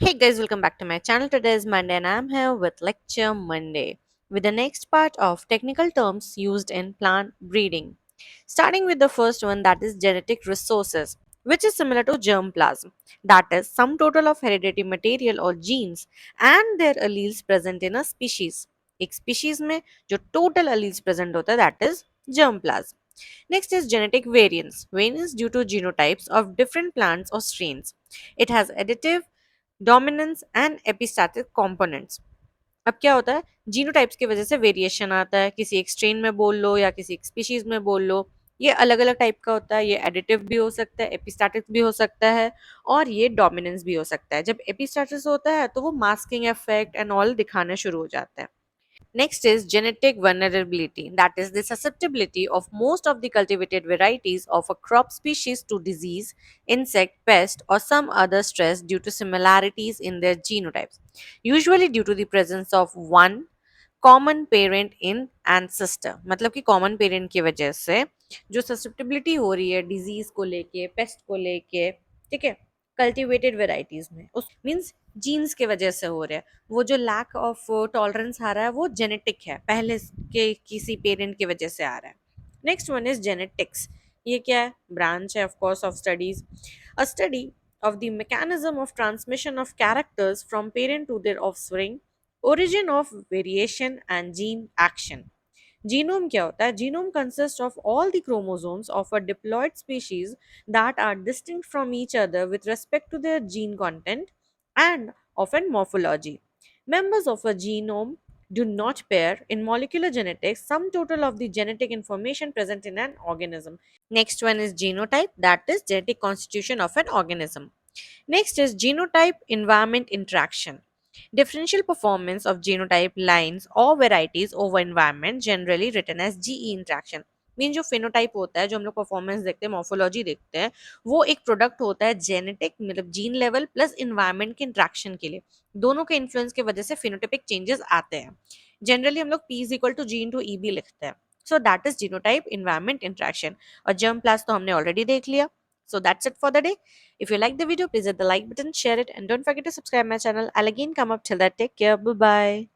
Hey guys, welcome back to my channel. Today is Monday and I'm here with Lecture Monday with the next part of technical terms used in plant breeding. Starting with the first one, that is genetic resources, which is similar to germplasm. That is sum total of hereditary material or genes and their alleles present in a species. एक species में जो total alleles present होता है that is germplasm. Next is genetic variance. Variance due to genotypes of different plants or strains. It has additive dominance and epistatic components. अब क्या होता है, genotypes की वजह से वेरिएशन आता है, किसी एक स्ट्रेन में बोल लो या किसी एक स्पीशीज में बोल लो. ये अलग अलग टाइप का होता है. ये एडिटिव भी हो सकता है, एपिस्टैटिक भी हो सकता है और ये डोमिनेंस भी हो सकता है. जब एपिस्टैटिस होता है तो वो मास्किंग इफेक्ट एंड ऑल दिखाने शुरू हो जाता है. Next is genetic vulnerability, that is the susceptibility of most of the cultivated varieties of a crop species to disease, insect, pest, or some other stress due to similarities in their genotypes, usually due to the presence of one common parent in ancestor. मतलब कि common parent की वजह से जो susceptibility हो रही है disease को लेके, पेस्ट को लेके, ठीक है, कल्टीवेटेड वेराइटीज में, उस मींस जीन्स के वजह से हो रहा है. वो जो लैक ऑफ टॉलरेंस आ रहा है वो जेनेटिक है, पहले के किसी पेरेंट की वजह से आ रहा है. Next one is genetics. ये क्या है? ब्रांच है of course of studies. A study of the mechanism of transmission of characters from parent to their offspring, origin of variation and gene action. Genome क्या होता है? Genome consists of all the chromosomes of a diploid species that are distinct from each other with respect to their gene content and often morphology. Members of a genome do not pair. In molecular genetics, sum total of the genetic information present in an organism. Next one is genotype, that is genetic constitution of an organism. Next is genotype environment interaction. Differential performance of genotype lines or varieties over environment, generally written as GE interaction. Mean जो phenotype होता है, जो हम लोग performance देखते हैं, morphology देखते हैं, वो एक प्रोडक्ट होता है जेनेटिक मतलब जीन लेवल प्लस इन्वायरमेंट के इंट्रैक्शन के लिए. दोनों के इन्फ्लुएंस की वजह से फिनोटाइपिक चेंजेस आते हैं. जनरली हम लोग P is equal to G into E भी लिखते हैं. So that is genotype environment interaction. और जर्म प्लास तो हमने ऑलरेडी देख लिया. So that's it for the day. If you like the video, please hit the like button, share it, and don't forget to subscribe my channel. I'll again come up till that. Take care. Bye bye.